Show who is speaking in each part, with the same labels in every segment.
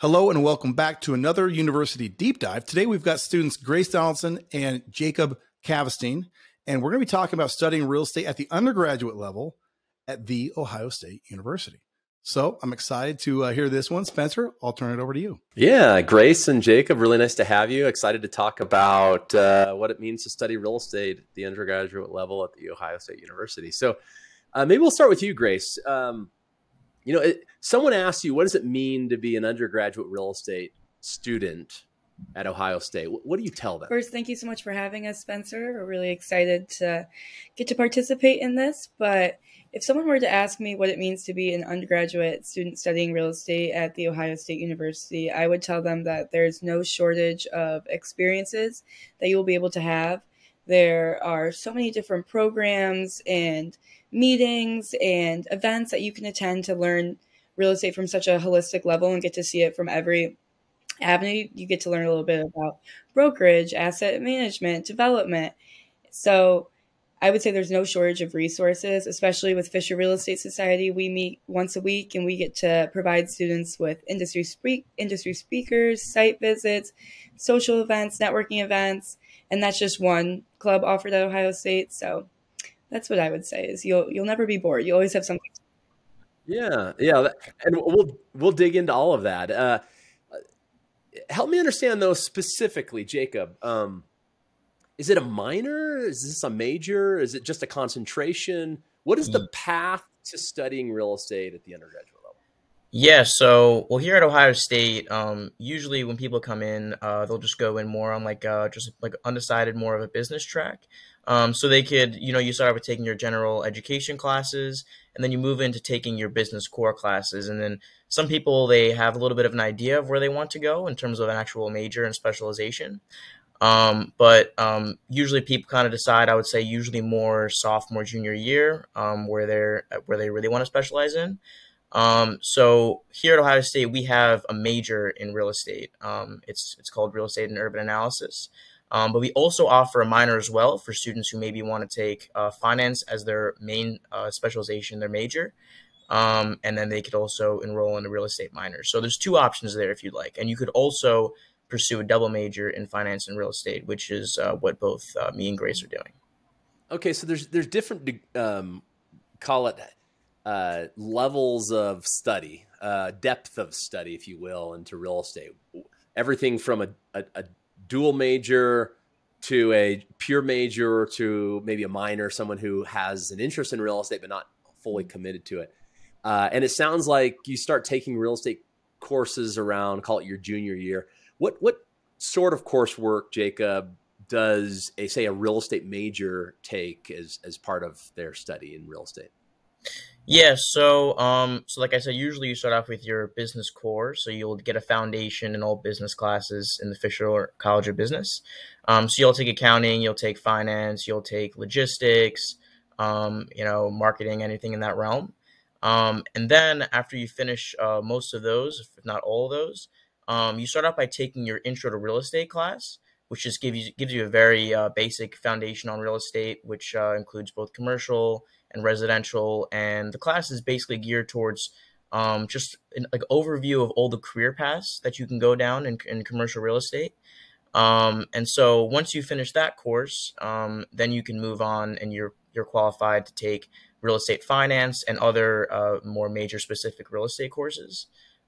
Speaker 1: Hello and welcome back to another University Deep Dive. Today we've got students Grace Donaldson and Jacob Kavesteen, and we're going to be talking about studying real estate at the undergraduate level at The Ohio State University. So I'm excited to hear this one. Spencer, I'll turn it over to you.
Speaker 2: Yeah, Grace and Jacob, really nice to have you. Excited to talk about what it means to study real estate at the undergraduate level at The Ohio State University. So maybe we'll start with you, Grace. Someone asked you, what does it mean to be an undergraduate real estate student at Ohio State? What do you tell them?
Speaker 3: First, thank you so much for having us, Spencer. We're really excited to get to participate in this. But if someone were to ask me what it means to be an undergraduate student studying real estate at The Ohio State University, I would tell them that there's no shortage of experiences that you will be able to have. There are so many different programs and meetings and events that you can attend to learn real estate from such a holistic level and get to see it from every avenue. You get to learn a little bit about brokerage, asset management, development. So I would say there's no shortage of resources, especially with Fisher Real Estate Society. We meet once a week and we get to provide students with industry speakers, site visits, social events, networking events, and that's just one club offered at Ohio State. So that's what I would say is you'll never be bored. You always have something.
Speaker 2: Yeah, and we'll dig into all of that. Help me understand though specifically, Jacob. Is it a minor? Is this a major? Is it just a concentration? What is the path to studying real estate at the undergraduate level?
Speaker 4: Yeah, so here at Ohio State, usually when people come in, they'll just go in more on just undecided, more of a business track. So they could, you start out with taking your general education classes, and then you move into taking your business core classes. And then some people, they have a little bit of an idea of where they want to go in terms of an actual major and specialization. But usually people kind of decide, I would say usually more sophomore, junior year, where they really want to specialize in. So here at Ohio State, we have a major in real estate. It's called Real Estate and Urban Analysis. But we also offer a minor as well for students who maybe want to take finance as their main specialization, their major. And then they could also enroll in a real estate minor. So there's two options there if you'd like. And you could also pursue a double major in finance and real estate, which is what both me and Grace are doing.
Speaker 2: Okay, so there's different, call it levels of study, depth of study, if you will, into real estate. Everything from a dual major to a pure major to maybe a minor, someone who has an interest in real estate but not fully committed to it. And it sounds like you start taking real estate courses around, call it your junior year. What sort of coursework, Jacob, does a real estate major take as part of their study in real estate?
Speaker 4: Yeah, so like I said, usually you start off with your business core, so you'll get a foundation in all business classes in the Fisher College of Business. So you'll take accounting, you'll take finance, you'll take logistics, marketing, anything in that realm. And then after you finish most of those, if not all of those, you start out by taking your Intro to Real Estate class, which just gives you a very basic foundation on real estate, which includes both commercial and residential. And the class is basically geared towards just an overview of all the career paths that you can go down in commercial real estate. And so once you finish that course, then you can move on and you're qualified to take real estate finance and other more major specific real estate courses.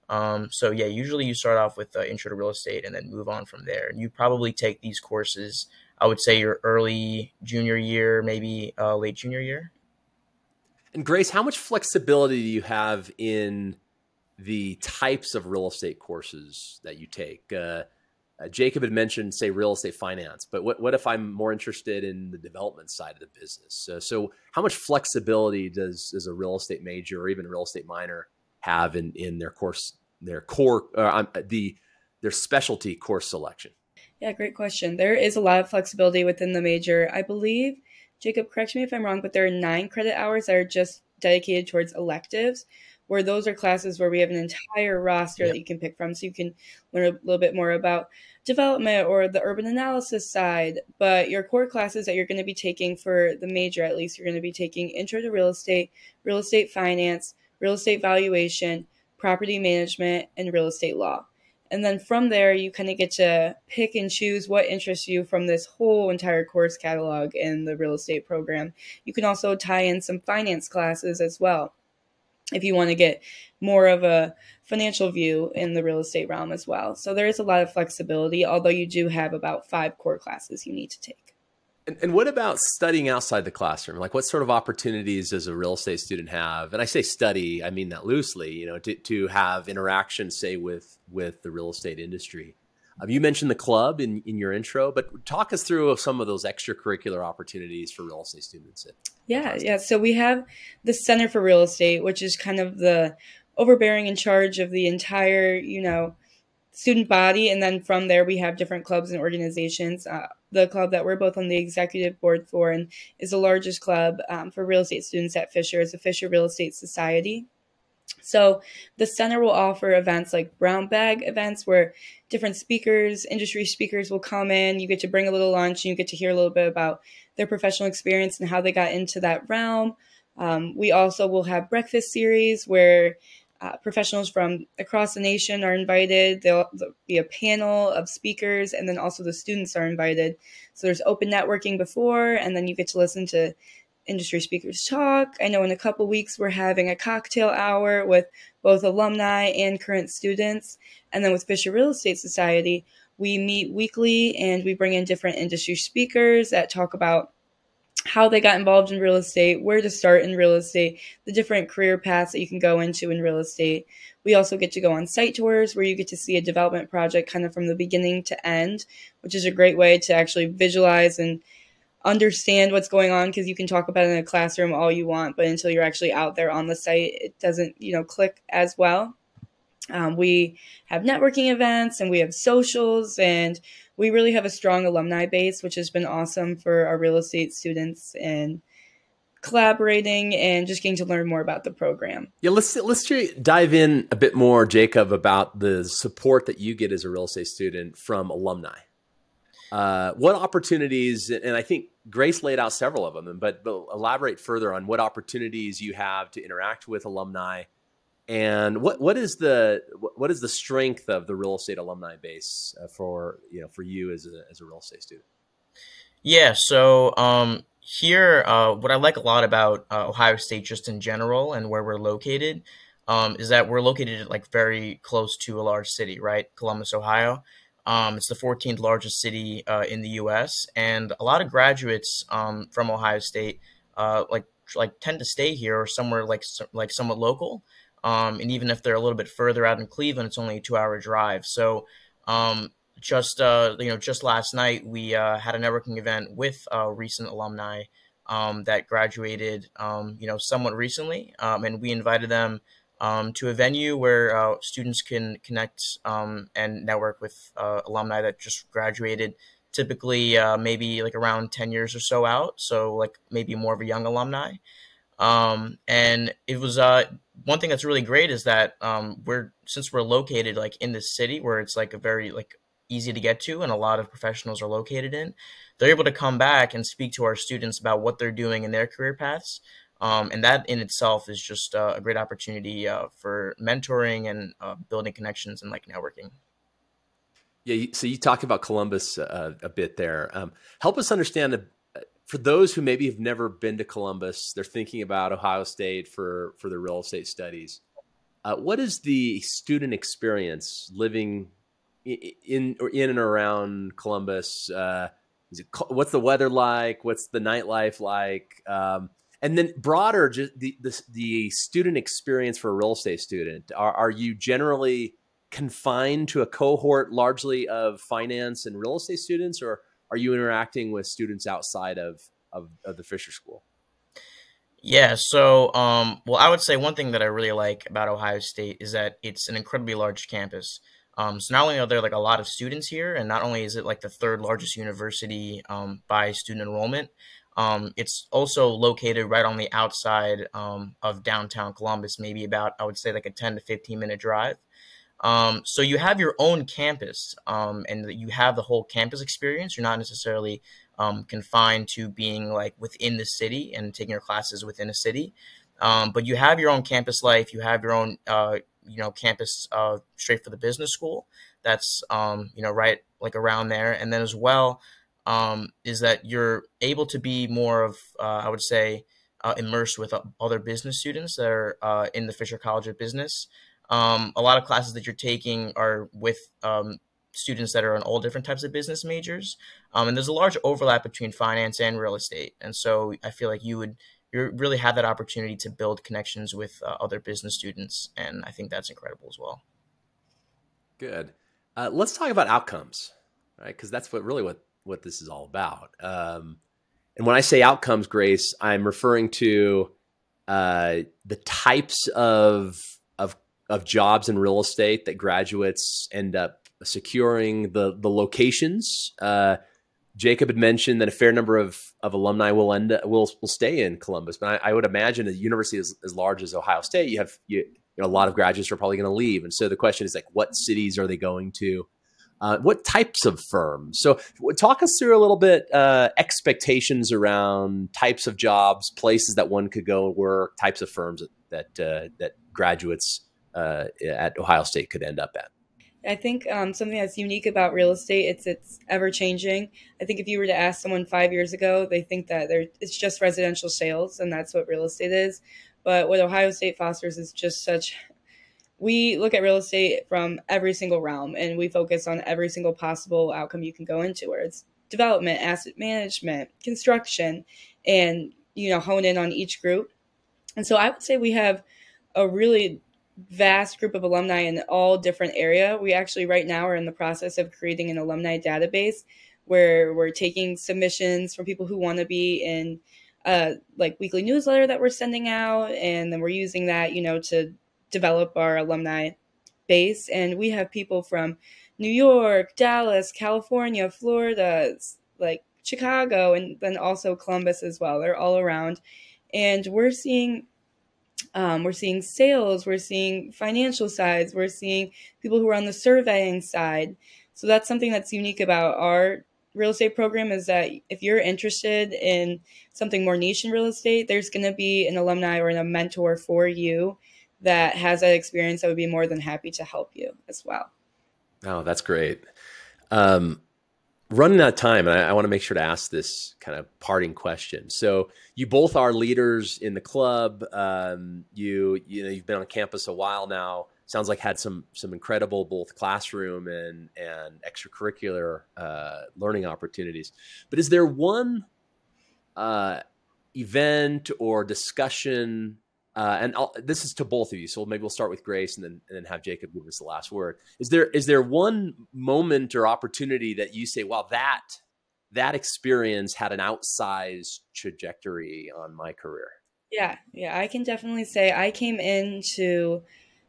Speaker 4: So yeah, usually you start off with Intro to Real Estate and then move on from there. And you probably take these courses, I would say your early junior year, maybe late junior year.
Speaker 2: And Grace, how much flexibility do you have in the types of real estate courses that you take? Jacob had mentioned, say, real estate finance, but what if I'm more interested in the development side of the business? So how much flexibility does a real estate major or even a real estate minor have in their course, their specialty course selection?
Speaker 3: Yeah, great question. There is a lot of flexibility within the major. I believe, Jacob, correct me if I'm wrong, but there are 9 credit hours that are just dedicated towards electives, where those are classes where we have an entire roster that you can pick from. So you can learn a little bit more about development or the urban analysis side. But your core classes that you're going to be taking for the major, at least, you're going to be taking Intro to Real Estate Finance, Real Estate Valuation, Property Management, and Real Estate Law. And then from there, you kind of get to pick and choose what interests you from this whole entire course catalog in the real estate program. You can also tie in some finance classes as well, if you want to get more of a financial view in the real estate realm as well. So there is a lot of flexibility, although you do have about 5 core classes you need to take.
Speaker 2: And what about studying outside the classroom? Like, what sort of opportunities does a real estate student have? And I say study, I mean that loosely, you know, to have interaction, say, with the real estate industry. You mentioned the club in your intro, but talk us through some of those extracurricular opportunities for real estate students.
Speaker 3: Yeah. So we have the Center for Real Estate, which is kind of the overbearing in charge of the entire, student body. And then from there, we have different clubs and organizations. The club that we're both on the executive board for and is the largest club for real estate students at Fisher is the Fisher Real Estate Society. So the center will offer events like brown bag events where different speakers, industry speakers will come in. You get to bring a little lunch and you get to hear a little bit about their professional experience and how they got into that realm. We also will have breakfast series where professionals from across the nation are invited. There'll be a panel of speakers, and then also the students are invited. So there's open networking before, and then you get to listen to industry speakers talk. I know in a couple weeks we're having a cocktail hour with both alumni and current students. And then with Fisher Real Estate Society, we meet weekly and we bring in different industry speakers that talk about how they got involved in real estate, where to start in real estate, the different career paths that you can go into in real estate. We also get to go on site tours where you get to see a development project kind of from the beginning to end, which is a great way to actually visualize and understand what's going on, because you can talk about it in a classroom all you want, but until you're actually out there on the site, it doesn't, click as well. We have networking events and we have socials, and we really have a strong alumni base, which has been awesome for our real estate students and collaborating and just getting to learn more about the program.
Speaker 2: Yeah, let's dive in a bit more, Jacob, about the support that you get as a real estate student from alumni. What opportunities, and I think Grace laid out several of them, but elaborate further on what opportunities you have to interact with alumni, and what is the strength of the real estate alumni base for you as a real estate student?
Speaker 4: Yeah, so here, what I like a lot about Ohio State just in general and where we're located is that we're located like very close to a large city, right? Columbus, Ohio. It's the 14th largest city in the U.S. and a lot of graduates from Ohio State like tend to stay here or somewhere like somewhat local. And even if they're a little bit further out in Cleveland, it's only a 2-hour drive. So just last night we had a networking event with recent alumni that graduated somewhat recently, and we invited them to a venue where students can connect and network with alumni that just graduated, typically maybe like around 10 years or so out, so like maybe more of a young alumni. And it was one thing that's really great is that since we're located like in this city where it's like a very like easy to get to and a lot of professionals are located in, they're able to come back and speak to our students about what they're doing in their career paths. And that in itself is just a great opportunity for mentoring and building connections and like networking.
Speaker 2: Yeah, so you talked about Columbus a bit there. Help us understand, for those who maybe have never been to Columbus, they're thinking about Ohio State for their real estate studies. What is the student experience living in and around Columbus? What's the weather like? What's the nightlife like? And then broader, just the student experience for a real estate student. Are you generally confined to a cohort largely of finance and real estate students, or are you interacting with students outside of the Fisher School?
Speaker 4: Yeah, so well, I would say one thing that I really like about Ohio State is that it's an incredibly large campus. So not only are there like a lot of students here, and not only is it like the 3rd largest university by student enrollment, it's also located right on the outside of downtown Columbus, maybe about, I would say, like a 10 to 15 minute drive. So you have your own campus and you have the whole campus experience. You're not necessarily confined to being like within the city and taking your classes within a city. But you have your own campus life. You have your own, campus straight for the business school. that's right like around there. And then as well is that you're able to be more of I would say immersed with other business students that are in the Fisher College of Business. A lot of classes that you're taking are with students that are in all different types of business majors. And there's a large overlap between finance and real estate. And so I feel like you really have that opportunity to build connections with other business students. And I think that's incredible as well.
Speaker 2: Good. Let's talk about outcomes, right? Because that's what this is all about. And when I say outcomes, Grace, I'm referring to the types of jobs in real estate that graduates end up securing, the locations. Jacob had mentioned that a fair number of alumni will stay in Columbus, but I would imagine a university as large as Ohio State, you have a lot of graduates are probably going to leave, and so the question is like, what cities are they going to? What types of firms? So talk us through a little bit expectations around types of jobs, places that one could go work, types of firms that graduates at Ohio State could end up at.
Speaker 3: I think something that's unique about real estate, it's ever changing. I think if you were to ask someone 5 years ago, they think that it's just residential sales and that's what real estate is. But what Ohio State fosters is just we look at real estate from every single realm and we focus on every single possible outcome you can go into, where it's development, asset management, construction, and, hone in on each group. And so I would say we have a really vast group of alumni in all different area. We actually right now are in the process of creating an alumni database where we're taking submissions from people who want to be in like weekly newsletter that we're sending out. And then we're using that, to develop our alumni base. And we have people from New York, Dallas, California, Florida, like Chicago, and then also Columbus as well. They're all around. And we're seeing sales, we're seeing financial sides, we're seeing people who are on the surveying side. So that's something that's unique about our real estate program, is that if you're interested in something more niche in real estate, there's going to be an alumni or a mentor for you that has that experience that would be more than happy to help you as well.
Speaker 2: Oh, that's great. Running out of time, and I want to make sure to ask this kind of parting question. So you both are leaders in the club. You've been on campus a while now. Sounds like had some incredible both classroom and extracurricular learning opportunities. But is there one event or discussion? This is to both of you, so maybe we'll start with Grace and then have Jacob give us the last word. Is there one moment or opportunity that you say, "Wow, that experience had an outsized trajectory on my career"?
Speaker 3: Yeah, I can definitely say I came into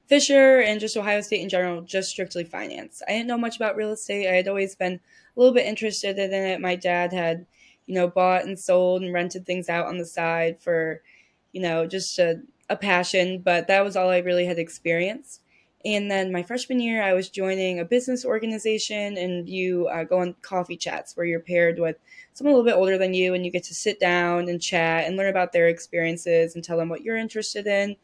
Speaker 3: Fisher and just Ohio State in general, just strictly finance. I didn't know much about real estate. I had always been a little bit interested in it. My dad had, bought and sold and rented things out on the side for, just a passion, but that was all I really had experienced. And then my freshman year, I was joining a business organization, and you go on coffee chats where you're paired with someone a little bit older than you, and you get to sit down and chat and learn about their experiences and tell them what you're interested in.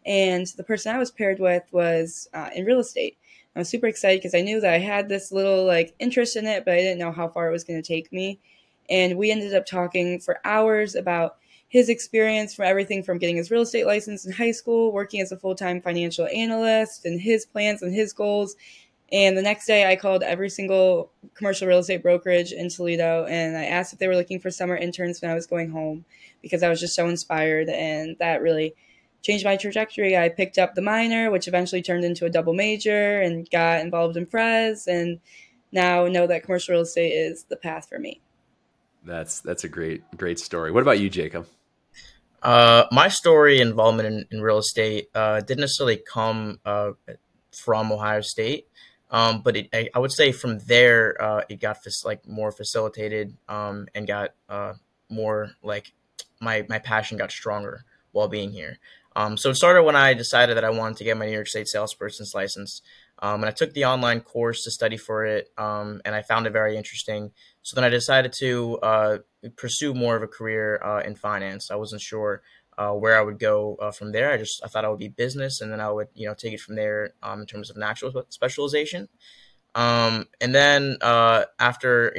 Speaker 3: And the person I was paired with was in real estate. I was super excited because I knew that I had this little interest in it, but I didn't know how far it was going to take me. And we ended up talking for hours about his experience, from everything from getting his real estate license in high school, working as a full-time financial analyst, and his plans and his goals. And the next day I called every single commercial real estate brokerage in Toledo, and I asked if they were looking for summer interns when I was going home, because I was just so inspired, and that really changed my trajectory. I picked up the minor, which eventually turned into a double major, and got involved in Prez, and now know that commercial real estate is the path for me.
Speaker 2: That's a great story. What about you, Jacob?
Speaker 4: My story involvement in real estate didn't necessarily come from Ohio State, but I would say from there it got more facilitated and got more my passion got stronger while being here. So it started when I decided that I wanted to get my New York State salesperson's license. And I took the online course to study for it, and I found it very interesting. So then I decided to pursue more of a career in finance. I wasn't sure where I would go from there. I thought I would be business, and then I would take it from there in terms of natural specialization. And then after,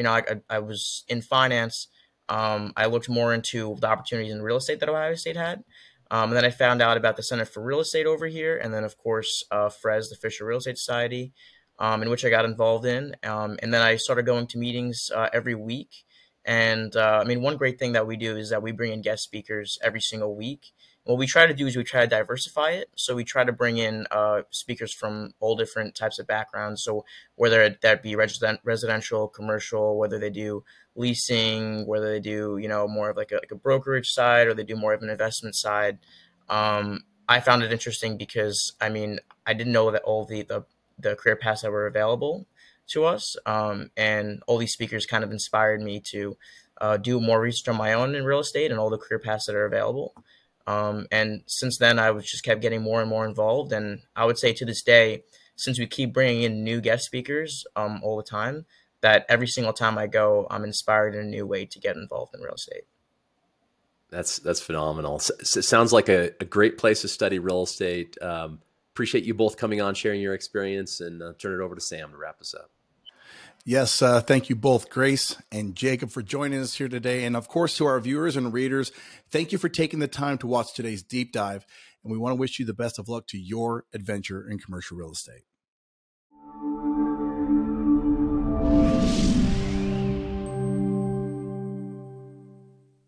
Speaker 4: I was in finance, I looked more into the opportunities in real estate that Ohio State had. And then I found out about the Center for Real Estate over here. And then, of course, FRES, the Fisher Real Estate Society, in which I got involved in. And then I started going to meetings every week. And one great thing that we do is that we bring in guest speakers every single week. What we try to do is we try to diversify it. So we try to bring in speakers from all different types of backgrounds. So whether that be residential, commercial, whether they do leasing, whether they do, more of like a brokerage side, or they do more of an investment side. I found it interesting because, I didn't know that all the career paths that were available to us. And all these speakers kind of inspired me to do more research on my own in real estate and all the career paths that are available. And since then, I was just kept getting more and more involved. And I would say to this day, since we keep bringing in new guest speakers all the time, that every single time I go, I'm inspired in a new way to get involved in real estate.
Speaker 2: That's phenomenal. Sounds like a great place to study real estate. Appreciate you both coming on, sharing your experience, and turn it over to Sam to wrap us up.
Speaker 1: Yes, thank you both, Grace and Jacob, for joining us here today. And of course, to our viewers and readers, thank you for taking the time to watch today's deep dive. And we want to wish you the best of luck to your adventure in commercial real estate.